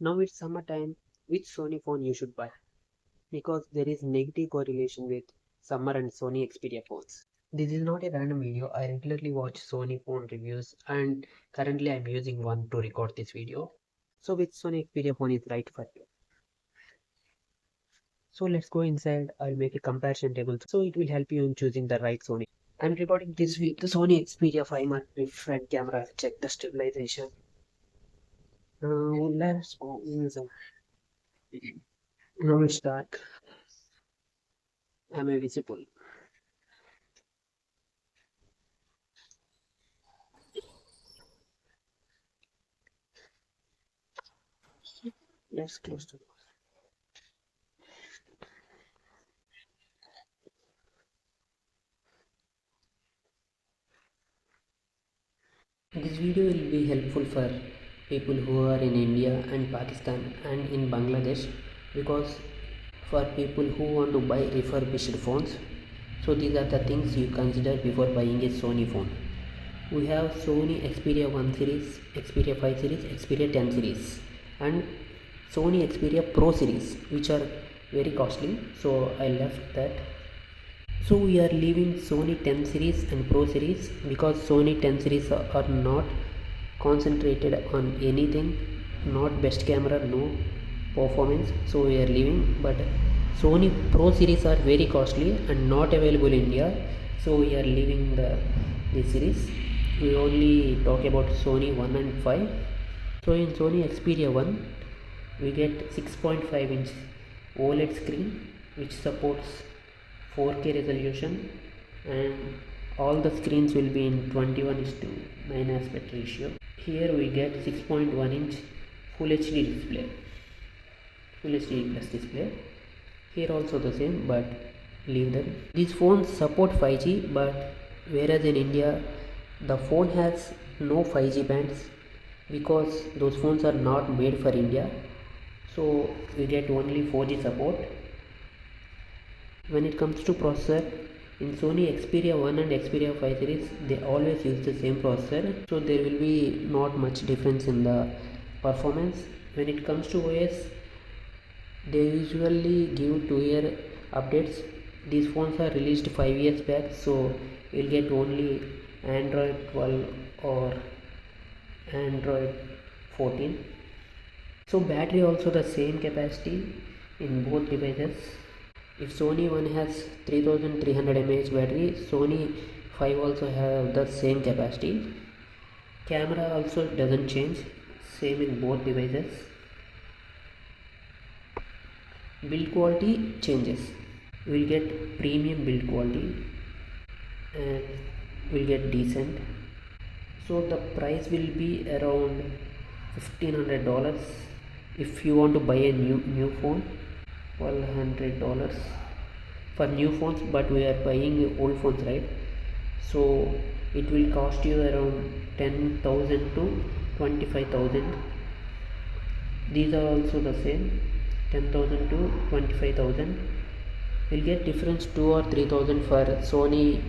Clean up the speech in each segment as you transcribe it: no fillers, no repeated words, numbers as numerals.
Now it's summertime. Which Sony phone you should buy? Because there is negative correlation with summer and Sony Xperia phones. This is not a random video. I regularly watch Sony phone reviews and currently I'm using one to record this video. So which Sony Xperia phone is right for you? So let's go inside. I'll make a comparison table so it will help you in choosing the right Sony. I'm recording this with the Sony Xperia 5 with front camera. Check the stabilization. Let's go inside. Now it's dark. Am I visible? Let's close the door. This video will be helpful for people who are in India and Pakistan and in Bangladesh, because for people who want to buy refurbished phones, so these are the things you consider before buying a Sony phone. We have Sony Xperia 1 series, Xperia 5 series, Xperia 10 series and Sony Xperia Pro series, which are very costly, so I left that. So we are leaving Sony 10 series and Pro series because Sony 10 series are not concentrated on anything, not best camera, no performance, so we are leaving. But Sony Pro series are very costly and not available in India, so we are leaving this series. We only talk about Sony 1 and 5. So in Sony Xperia 1 we get 6.5 inch OLED screen which supports 4K resolution, and all the screens will be in 21:9 aspect ratio. Here we get 6.1 inch Full HD display, Full HD plus display. Here also the same, but leave them. These phones support 5G, but whereas in India the phone has no 5G bands because those phones are not made for India, so we get only 4G support. When it comes to processor, in Sony Xperia 1 and Xperia 5 series, they always use the same processor, so there will be not much difference in the performance. When it comes to OS, they usually give 2-year updates. These phones are released 5 years back, so you'll get only Android 12 or Android 14. So battery also the same capacity in both devices. If Sony 1 has 3300 mAh battery, Sony 5 also have the same capacity. Camera also doesn't change, same in both devices. Build quality changes. We'll get premium build quality and we'll get decent. So the price will be around $1,500 if you want to buy a new phone. $1,200 for new phones, but we are buying old phones, right? So it will cost you around 10,000 to 25,000. These are also the same, 10,000 to 25,000. We'll get difference 2 or 3,000 for Sony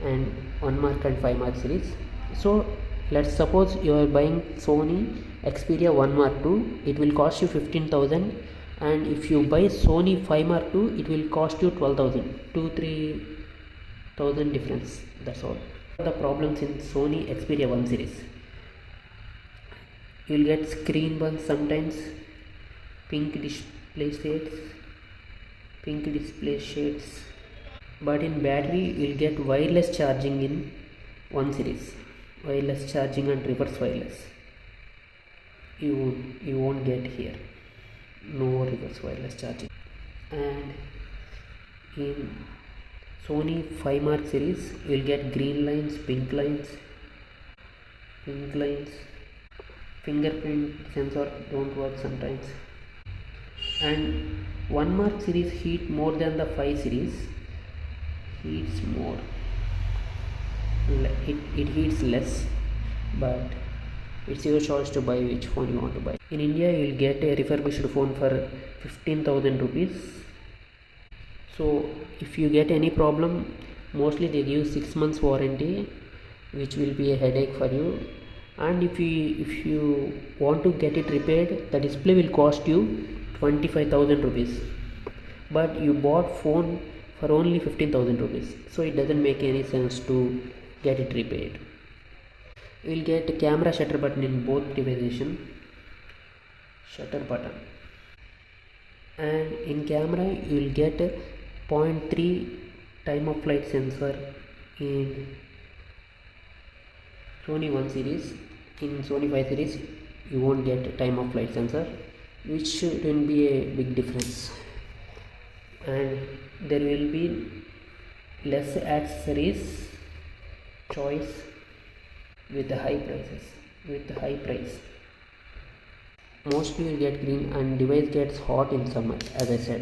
and 1 mark and 5 mark series. So let's suppose you are buying Sony Xperia 1 mark 2, it will cost you 15,000, and if you buy Sony 5 mark 2 it will cost you 12,000, 2-3,000 difference, that's all. The problems in Sony Xperia 1 series, you will get screen burn sometimes, pink display shades, but in battery you will get wireless charging in 1 series, wireless charging and reverse wireless. You won't get here, no reverse wireless charging. And in Sony 5 mark series you will get green lines, pink lines, fingerprint sensor don't work sometimes. And 1 mark series heat more than the 5 series, heats more, it heats less, but it's your choice to buy which phone you want to buy. In India you will get a refurbished phone for 15,000 rupees. So if you get any problem, mostly they give 6 months warranty, which will be a headache for you. And if you want to get it repaired, the display will cost you 25,000 rupees, but you bought phone for only 15,000 rupees, so it doesn't make any sense to get it repaired. You will get camera shutter button in both devices, shutter button, and in camera you will get a 0.3 time of flight sensor in Sony 1 series. In Sony 5 series you won't get a time of flight sensor, which shouldn't be a big difference, and there will be less accessories choice with high price. Mostly you get green, and device gets hot in summer, as I said.